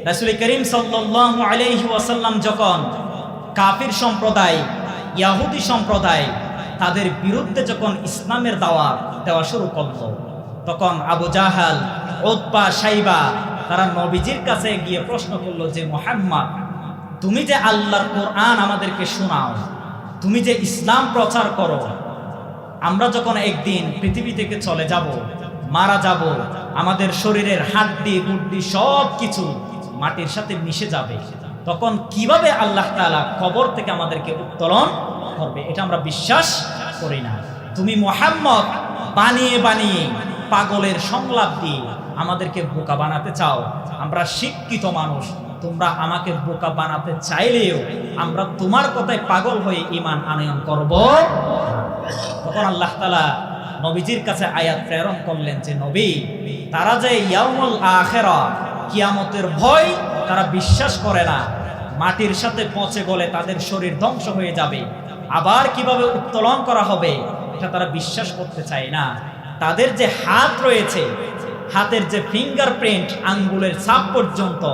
রাসূল করিম সাল্লাল্লাহু আলাইহি ওয়াসাল্লাম যখন কাফির সম্প্রদায়, ইহুদি সম্প্রদায় তাদের বিরুদ্ধে যখন ইসলামের দাওয়াত দেওয়া শুরু করল, তখন আবু জাহাল, উতবা, শাইবা তারা নবীজির কাছে গিয়ে প্রশ্ন করলো যে মুহাম্মদ, তুমি যে আল্লাহর কোরআন আমাদেরকে শোনাও, তুমি যে ইসলাম প্রচার করো, আমরা যখন একদিন পৃথিবী থেকে চলে যাব, মারা যাব, আমাদের শরীরের হাড্ডি গুড্ডি সব কিছু মাটির সাথে মিশে যাবে, তখন কিভাবে আল্লাহ তাআলা কবর থেকে আমাদেরকে উত্তোলন করবে? এটা আমরা বিশ্বাস করি না। তুমি মুহাম্মদ বানিয়ে বানিয়ে পাগলের সংলাপ দিয়ে আমাদেরকে বোকা বানাতে চাও। আমরা শিক্ষিত মানুষ, তোমরা আমাকে বোকা বানাতে চাইলেও আমরা তোমার কথায় পাগল হয়ে ঈমান আনয়ন করব। তখন আল্লাহ তাআলা নবীজির কাছে আয়াত প্রেরণ করলেন যে নবী, তারা যে ইয়াউমুল আখিরা, কিয়ামতের ভয় তারা বিশ্বাস করে না, মাটির সাথে পচে গলে তাদের শরীর ধ্বংস হয়ে যাবে, আবার কিভাবে উত্তোলন করা হবে এটা তারা বিশ্বাস করতে চায় না। তাদের যে হাত রয়েছে, হাতের যে ফিঙ্গারপ্রিন্ট, আঙ্গুলের ছাপ পর্যন্ত,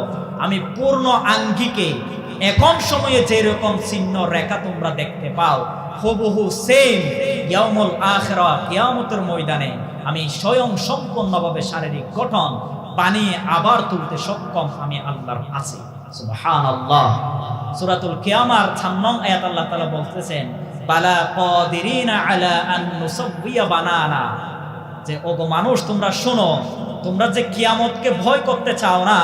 আমি পূর্ণ আঙ্গিকে এখন সময়ে যেরকম চিহ্ন রেখা তোমরা দেখতে পাও, হুবহু সেম ইয়াউমুল আখিরা, কিয়ামতের ময়দানে আমি স্বয়ং সম্পূর্ণভাবে শারীরিক গঠন বানিয়ে আবার তুলতে সক্ষম আমি আল্লাহর আছি। সুবহানাল্লাহ। সূরাতুল কিয়ামার 6 নং আয়াত আল্লাহ তাআলা বলতেছেন, বালা কাদিরিনা আলা আন নুসাব্বিয়া বানানা, যে ওগো মানুষ তোমরা শোনো, তোমরা যে কিয়ামতকে ভয় করতে চাও না,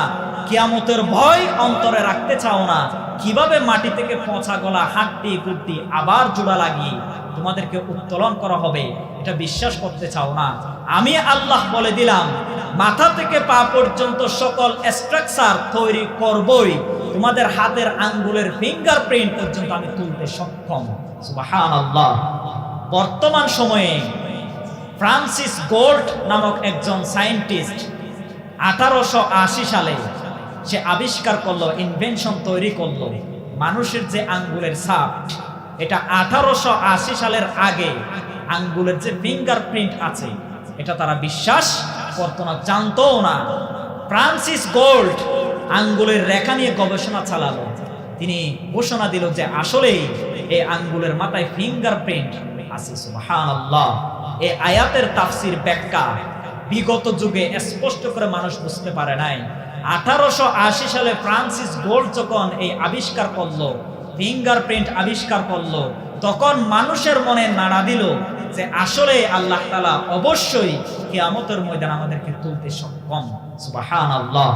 কিয়ামতের ভয় অন্তরে রাখতে চাও না, কিভাবে মাটি থেকে পচা গলা হাড্ডি গুড্ডি আবার জোড়া লাগিয়ে তোমাদেরকে উত্তোলন করা হবে এটা বিশ্বাস করতে চাও না, আমি আল্লাহ বলে দিলাম মাথা থেকে পা পর্যন্ত সকল স্ট্রাকচার তৈরি করবই, তোমাদের হাতের আঙ্গুলের ফিঙ্গারপ্রিন্ট পর্যন্ত আমি তুলতে সক্ষম। সুবহানাল্লাহ। বর্তমান সময়ে ফ্রান্সিস গোল্ড নামক একজন সায়েন্টিস্ট 1880 সালে সে আবিষ্কার করলো, ইনভেনশন তৈরি করলো, মানুষের যে আঙ্গুলের ছাপ, এটা 1880 সালের আগে আঙ্গুলের যে ফিঙ্গারপ্রিন্ট আছে এটা তারা বিশ্বাস করতো না, জানতোও না। ফ্রান্সিস গোল্ড আঙ্গুলের রেখা নিয়ে গবেষণা চালালো, তিনি ঘোষণা দিল যে আসলেই এই আঙ্গুলের মাথায় ফিঙ্গারপ্রিন্ট আছে। সুবহানাল্লাহ। এই আয়াতের তাফসির ব্যাখ্যা বিগত যুগে স্পষ্ট করে মানুষ বুঝতে পারে নাই। 1880 সালে ফ্রান্সিস গোল্ড যখন এই আবিষ্কার করলো, ফিঙ্গারপ্রিন্ট আবিষ্কার করলো, তখন মানুষের মনে নাড়া দিল যে আসলে আল্লাহ তাআলা অবশ্যই কিয়ামতের ময়দানে আমাদেরকে তুলতে সক্ষম। সুবহানাল্লাহ।